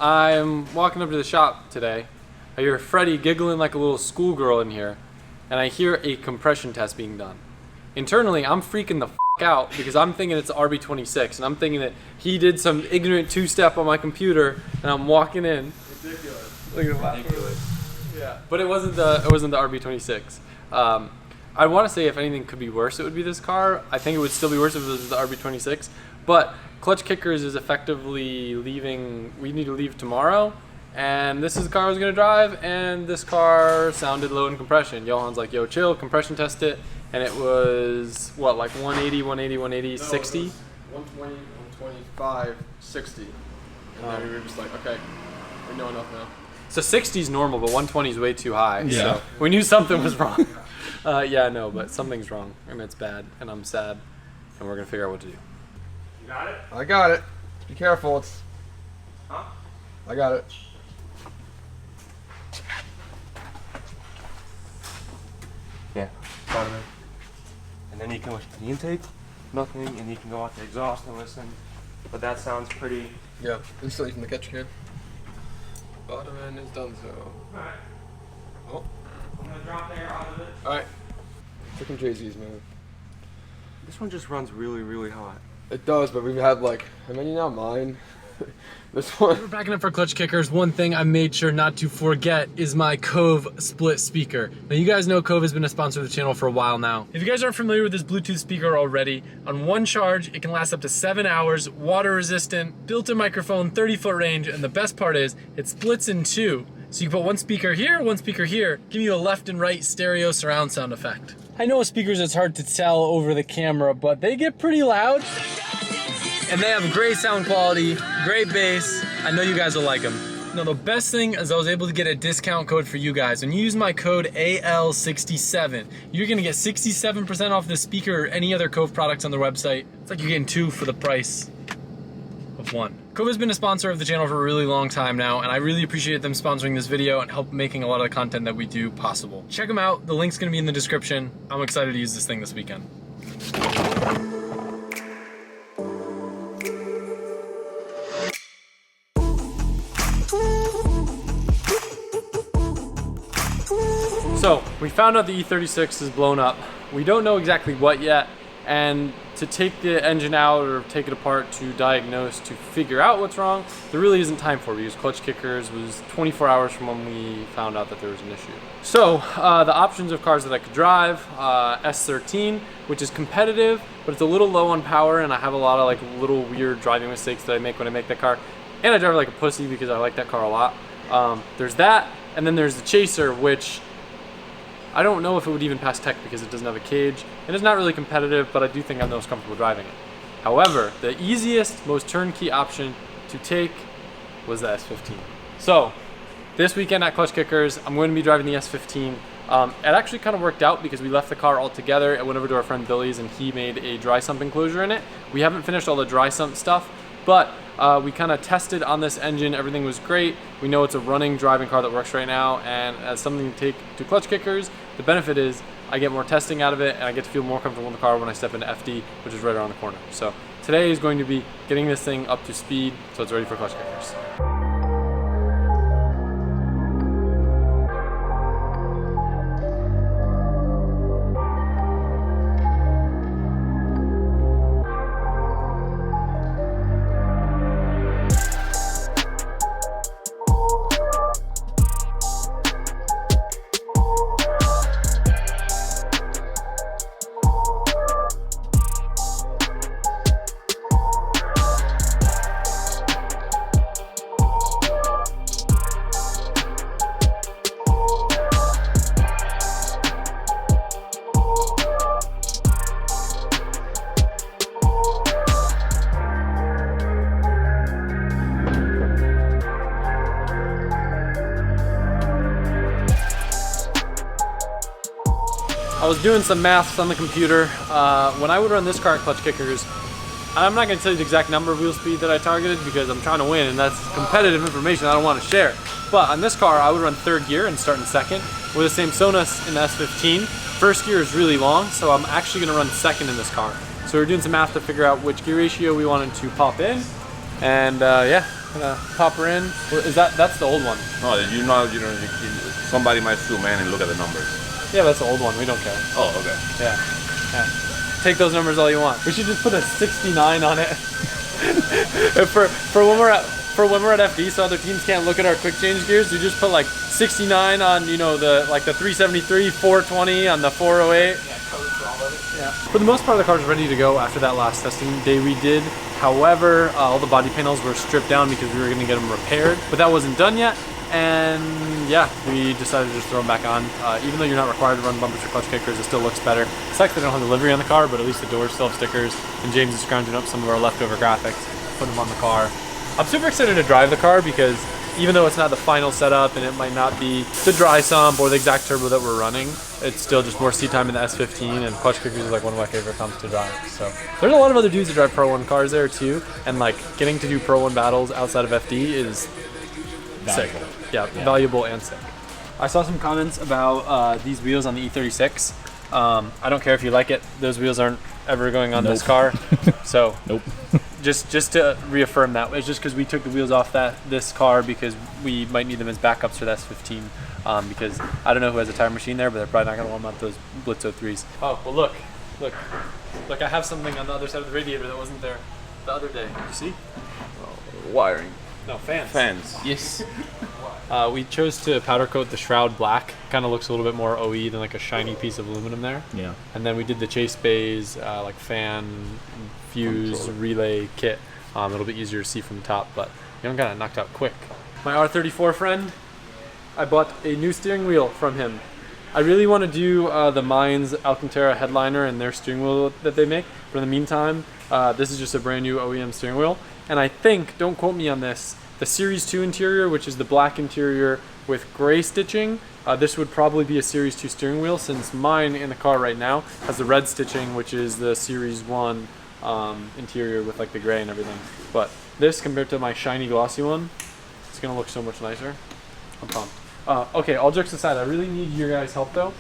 I'm walking up to the shop today. I hear Freddie giggling like a little schoolgirl in here, and I hear a compression test being done. Internally, I'm freaking the f out because I'm thinking it's RB26, and I'm thinking that he did some ignorant two-step on my computer, and I'm walking in. Ridiculous. Look at that. Ridiculous. Yeah, but it wasn't the RB26. I want to say if anything could be worse, it would be this car. I think it would still be worse if it was the RB26, but Clutch Kickers is effectively leaving. We need to leave tomorrow, and this is the car I was going to drive, and this car sounded low in compression. Johan's like, yo, chill, compression test it, and it was, what, like 180, 180, 180, 60? 120, 125, 60. And then we were just like, okay, we know enough now. So 60 is normal, but 120 is way too high. Yeah. So we knew something was wrong. Yeah, no, but something's wrong, and it's bad, and I'm sad, and we're going to figure out what to do. You got it? I got it. Be careful. It's. Huh? I got it. Yeah. Bottom end. And then you can listen to the intake, nothing, and you can go out the exhaust and listen. But that sounds pretty. Yeah. Instantly from the catch can. Bottom end is done so. Alright. Oh. I'm gonna drop the air out of it. Alright. Freaking Jay-Z's, man. This one just runs really, really hot. It does, but we've had like, how many now? Mine. This one. We're backing up for Clutch Kickers. One thing I made sure not to forget is my Cove split speaker. Now you guys know Cove has been a sponsor of the channel for a while now. If you guys aren't familiar with this Bluetooth speaker already, on one charge it can last up to 7 hours, water resistant, built-in microphone, 30-foot range, and the best part is it splits in two. So you can put one speaker here, give you a left and right stereo surround sound effect. I know with speakers it's hard to tell over the camera, but they get pretty loud. And they have great sound quality, great bass. I know you guys will like them. Now the best thing is I was able to get a discount code for you guys. When you use my code AL67, you're gonna get 67% off this speaker or any other Cove products on their website. It's like you're getting two for the price of one. Cove has been a sponsor of the channel for a really long time now, and I really appreciate them sponsoring this video and help making a lot of the content that we do possible. Check them out, the link's gonna be in the description. I'm excited to use this thing this weekend. So, we found out the E36 is blown up. We don't know exactly what yet, and to take the engine out or take it apart to diagnose, to figure out what's wrong, there really isn't time for it because Clutch Kickers was 24 hours from when we found out that there was an issue. So, the options of cars that I could drive, S13, which is competitive, but it's a little low on power, and I have a lot of like little weird driving mistakes that I make when I make that car. And I drive it like a pussy because I like that car a lot. There's that, and then there's the Chaser, which I don't know if it would even pass tech because it doesn't have a cage, and it's not really competitive, but I do think I'm the most comfortable driving it. However, the easiest, most turnkey option to take was the S15. So, this weekend at Clutch Kickers, I'm going to be driving the S15. It actually kind of worked out because we left the car all together and went over to our friend Billy's, and he made a dry sump enclosure in it. We haven't finished all the dry sump stuff, but we kind of tested on this engine. Everything was great. We know it's a running driving car that works right now, and as something to take to Clutch Kickers, the benefit is I get more testing out of it, and I get to feel more comfortable in the car when I step into FD, which is right around the corner. So today is going to be getting this thing up to speed so it's ready for Clutch Kickers. I was doing some maths on the computer. When I would run this car at Clutch Kickers, I'm not going to tell you the exact number of wheel speed that I targeted because I'm trying to win, and that's competitive information I don't want to share. But on this car, I would run third gear and start in second. With the same Sonos in the S15, first gear is really long, so I'm actually going to run second in this car. So we're doing some math to figure out which gear ratio we wanted to pop in, and yeah, Gonna pop her in. That's the old one. No, somebody might zoom in and look at the numbers. Yeah, that's the old one. We don't care. Oh, okay. Yeah. Take those numbers all you want. We should just put a 69 on it. for when we're at FD, so other teams can't look at our quick change gears. You just put like 69 on, the 373, 420 on the 408. Yeah. For the most part, the car's ready to go after that last testing day we did. However, all the body panels were stripped down because we were going to get them repaired, but that wasn't done yet. And yeah, we decided to just throw them back on. Even though you're not required to run bumpers or clutch kickers, it still looks better. It sucks they don't have the livery on the car, but at least the doors still have stickers. And James is scrounging up some of our leftover graphics, putting them on the car. I'm super excited to drive the car because even though it's not the final setup and it might not be the dry sump or the exact turbo that we're running, it's still just more seat time in the S15, and clutch kickers is like one of my favorite pumps to drive. So there's a lot of other dudes that drive Pro 1 cars there too, and like getting to do Pro 1 battles outside of FD is sick. Yeah, valuable and sick. I saw some comments about these wheels on the E36. I don't care if you like it. Those wheels aren't ever going on this car. So Nope. just to reaffirm that, it's just because we took the wheels off this car because we might need them as backups for the S15. Because I don't know who has a tire machine there, but they're probably not going to want those Blitz 03s. Oh, well look. I have something on the other side of the radiator that wasn't there the other day. You see? Wiring. No, fans. Fans. Yes. We chose to powder coat the shroud black. Kind of looks a little bit more OE than like a shiny piece of aluminum there. Yeah. And then we did the chase bays, like fan, fuse, relay kit. It'll be easier to see from the top, but you don't got it knocked out quick. My R34 friend, I bought a new steering wheel from him. I really want to do the Mines Alcantara headliner and their steering wheel that they make. But in the meantime, this is just a brand new OEM steering wheel. And I think, don't quote me on this, the Series 2 interior, which is the black interior with gray stitching, this would probably be a Series 2 steering wheel, since mine in the car right now has the red stitching, which is the Series 1 interior with like the gray and everything. But this, compared to my shiny glossy one, it's going to look so much nicer. I'm pumped. Okay, all jokes aside, I really need your guys' help though.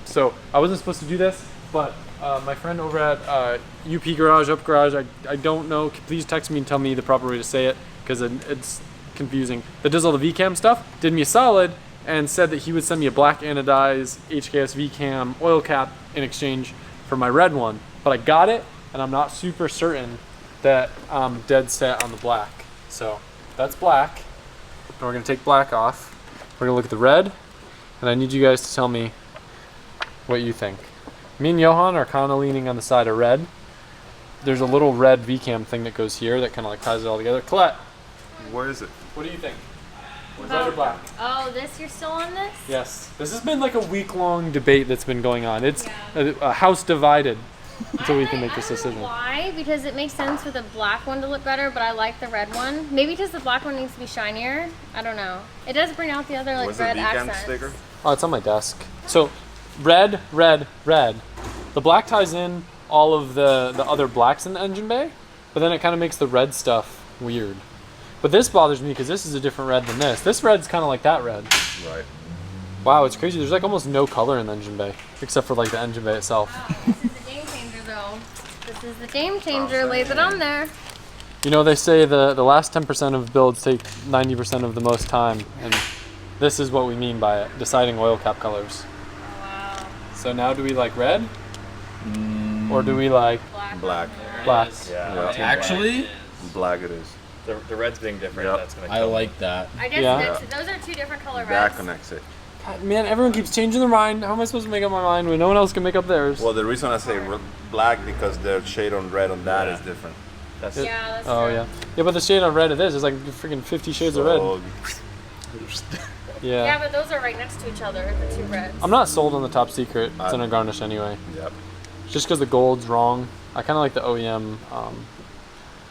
So I wasn't supposed to do this, but my friend over at UP Garage, Up Garage, I don't know, please text me and tell me the proper way to say it, because it's confusing, that does all the VCAM stuff, did me a solid and said that he would send me a black anodized HKS VCAM oil cap in exchange for my red one. But I got it, and I'm not super certain that I'm dead set on the black. So that's black, and we're gonna take black off. We're gonna look at the red, and I need you guys to tell me what you think. Me and Johan are kind of leaning on the side of red. There's a little red VCAM thing that goes here that kind of like ties it all together. Colette, Where is it? what do you think? Red or black? Oh, you're still on this? Yes. This has been like a week-long debate that's been going on. It's a house divided until we can make this decision. Why? Because it makes sense for the black one to look better, but I like the red one. Maybe because the black one needs to be shinier. I don't know. It does bring out the other like Where's red the VCAM accents. sticker? Oh, it's on my desk. So, red, red, red. The black ties in all of the other blacks in the engine bay, but then it kind of makes the red stuff weird. But this bothers me because this is a different red than this. This red's kind of like that red. Right. Wow, it's crazy. There's like almost no color in the engine bay, except for like the engine bay itself. Wow, this is the game changer though. This is the game changer. Lays it on there. You know, they say the last 10% of builds take 90% of the most time, and this is what we mean by it, deciding oil cap colors. Oh, wow. So now do we like red? Or do we like Black. black? Yeah. Actually, Black it is. The red's being different. Yep. That's gonna I kill like that. I guess Yeah. those are two different color That reds. connects it. God, man, everyone keeps changing their mind. How am I supposed to make up my mind when no one else can make up theirs? Well, the reason I say black because the shade on red on that is different. That's Yeah, that's Oh true. yeah. Yeah, but the shade of red it is like freaking 50 shades of red. So, Yeah. Yeah, but those are right next to each other, the two reds. I'm not sold on the top secret. It's in a garnish anyway. Yep. Just because the gold's wrong. I kind of like the OEM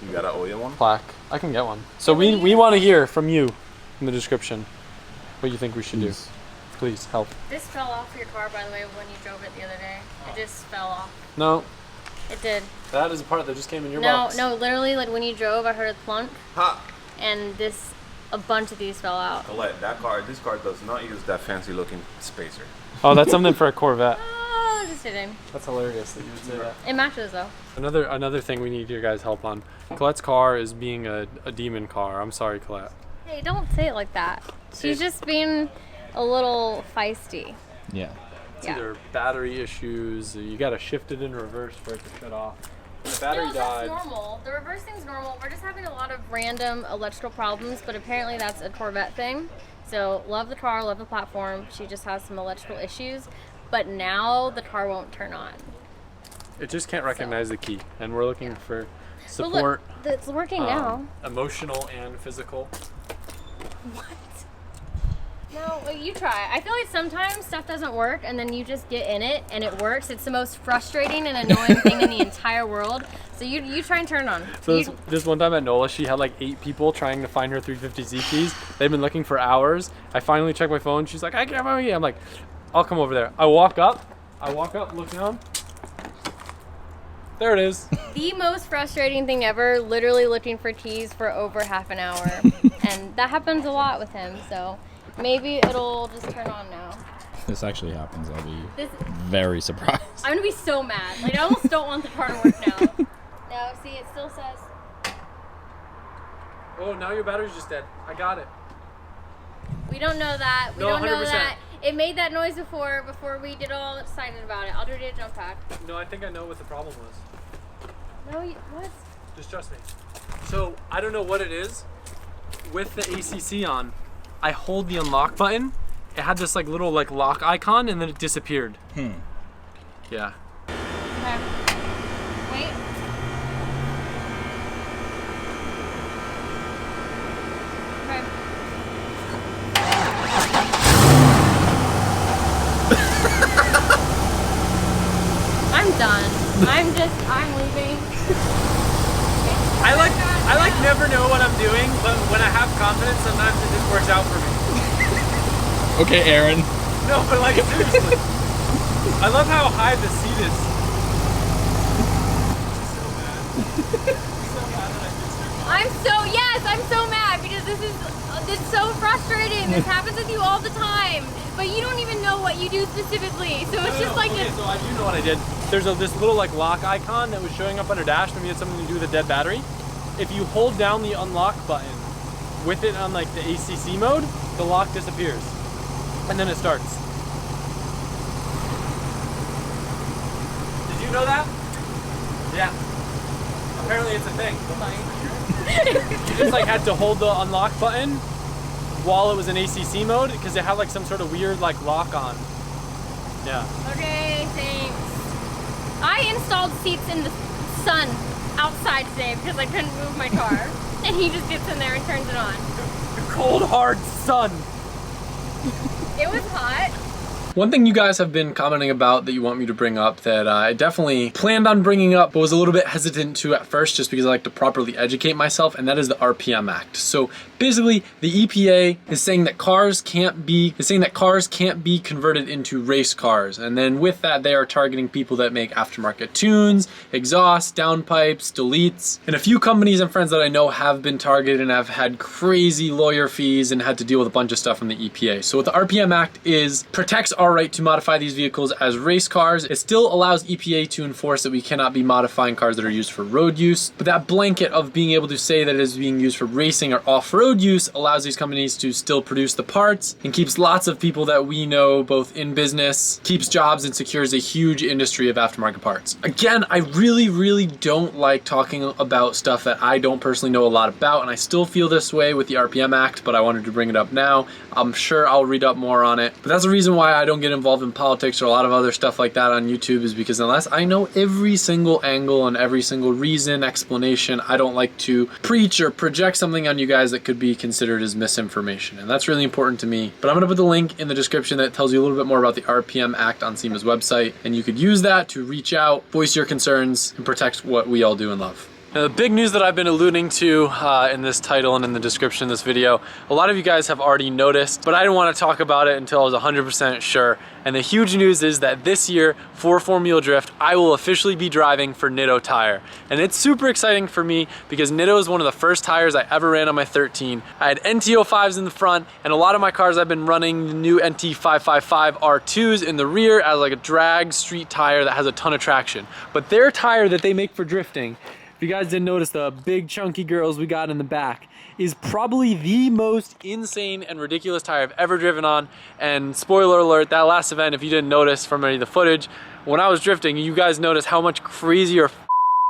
You got an OEM one? plaque. I can get one. So we want to hear from you in the description what you think we should do. Please help. This fell off your car, by the way, when you drove it the other day. It just fell off. No, It did. that is a part that just came in your No, box. no, literally, like when you drove, I heard a plunk, Ha! and a bunch of these fell out. Colette, this car does not use that fancy looking spacer. Oh, that's something for a Corvette. Oh hesitating. That's hilarious that you would say that. It matches though. Another thing we need your guys' help on. Colette's car is being a demon car. I'm sorry, Colette. Hey, don't say it like that. She's just being a little feisty. Yeah. It's either battery issues, you gotta shift it in reverse for it to shut off. When the battery No, died. that's normal. The reversing's normal. We're just having a lot of random electrical problems, but apparently that's a Corvette thing. So love the car, love the platform. She just has some electrical issues, but now the car won't turn on. It just can't recognize the key, and we're looking for But support, look, it's working now. emotional and physical. What? No, well, you try. I feel like sometimes stuff doesn't work and then you just get in it and it works. It's the most frustrating and annoying thing in the entire world. So you try and turn it on. So this one time at NOLA, she had like 8 people trying to find her 350Z keys. They've been looking for hours. I finally checked my phone. She's like, I can't find it. I'm like, I'll come over there. I walk up, look down. There it is. The most frustrating thing ever, literally looking for keys for over half an hour. And that happens a lot with him, so maybe it'll just turn on now. This actually happens, I'll be very surprised. I'm gonna be so mad. Like, I almost don't want the car to work now. No, see, it still says. Oh, now your battery's just dead. I got it. We don't know that. We No, don't know 100%. that. It made that noise before we did all excited about it. I'll do a jump pack. No, I think I know what the problem was. No, what? Just trust me. So, I don't know what it is. With the ACC on, I hold the unlock button. It had this like little like lock icon and then it disappeared. Yeah. Okay. Wait. Okay. I'm done. I'm leaving. I like never know what I'm doing, but when I have confidence, sometimes it just works out for me. Okay, Aaron. No, but like seriously. I love how high the seat is. I'm so mad because it's so frustrating. This happens with you all the time, but you don't even know what you do specifically. So it's just like okay, so I do know what I did. There's this little like lock icon that was showing up on her dash. Maybe it's something to do with the dead battery. If you hold down the unlock button with it on like the ACC mode, the lock disappears, and then it starts. Did you know that? Yeah. Apparently it's a thing. You just like had to hold the unlock button while it was in ACC mode because it had like some sort of weird like lock on. Yeah. Okay, thanks. I installed seats in the sun outside today because I couldn't move my car. And he just gets in there and turns it on. The cold hard sun. It was hot. One thing you guys have been commenting about that you want me to bring up that I definitely planned on bringing up but was a little bit hesitant to at first just because I like to properly educate myself, and that is the RPM Act. So basically the EPA is saying that cars can't be converted into race cars, and then with that they are targeting people that make aftermarket tunes, exhausts, downpipes, deletes, and a few companies and friends that I know have been targeted and have had crazy lawyer fees and had to deal with a bunch of stuff from the EPA. So what the RPM Act is, protects our right to modify these vehicles as race cars. It still allows EPA to enforce that we cannot be modifying cars that are used for road use, but that blanket of being able to say that it is being used for racing or off-road use allows these companies to still produce the parts and keeps lots of people that we know both in business, keeps jobs, and secures a huge industry of aftermarket parts. Again, I really don't like talking about stuff that I don't personally know a lot about, and I still feel this way with the RPM Act, but I wanted to bring it up now. I'm sure I'll read up more on it, but that's the reason why I don't get involved in politics or a lot of other stuff like that on YouTube, is because unless I know every single angle and every single reason, explanation, I don't like to preach or project something on you guys that could be considered as misinformation, and that's really important to me. But I'm gonna put the link in the description that tells you a little bit more about the RPM Act on SEMA's website, and you could use that to reach out, voice your concerns, and protect what we all do and love. Now, the big news that I've been alluding to in this title and in the description of this video, a lot of you guys have already noticed, but I didn't want to talk about it until I was 100% sure. And the huge news is that this year for Formula Wheel Drift, I will officially be driving for Nitto tire. And it's super exciting for me because Nitto is one of the first tires I ever ran on my 13. I had NT05s in the front, and a lot of my cars I've been running the new NT555 R2s in the rear as like a drag street tire that has a ton of traction. But their tire that they make for drifting, if you guys didn't notice, the big chunky girls we got in the back, is probably the most insane and ridiculous tire I've ever driven on. And spoiler alert, that last event, if you didn't notice from any of the footage, when I was drifting, you guys noticed how much crazier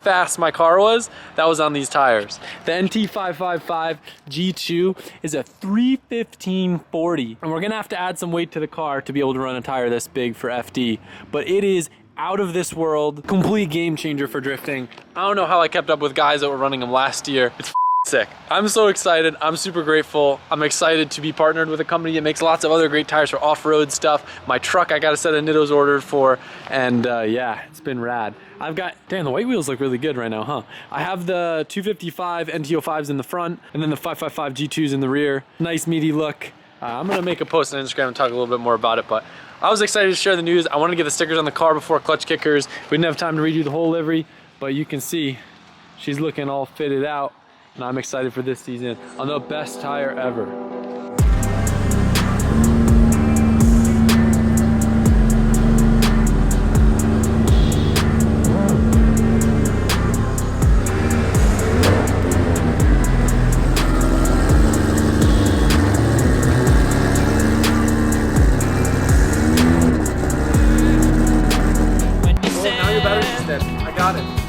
fast my car was. That was on these tires. The NT555 G2 is a 315/40, and we're gonna have to add some weight to the car to be able to run a tire this big for FD, but it is out of this world, complete game changer for drifting. I don't know how I kept up with guys that were running them last year. It's sick. I'm so excited. I'm super grateful. I'm excited to be partnered with a company that makes lots of other great tires for off-road stuff. My truck, I got a set of Nittos ordered for, and yeah, it's been rad. I've got, damn, the white wheels look really good right now, huh? I have the 255 NT05s in the front, and then the 555 G2s in the rear. Nice meaty look. I'm gonna make a post on Instagram and talk a little bit more about it, but I was excited to share the news. I wanted to get the stickers on the car before clutch kickers. We didn't have time to redo the whole livery, but you can see she's looking all fitted out, and I'm excited for this season on the best tire ever. Now your battery's dead. I got it.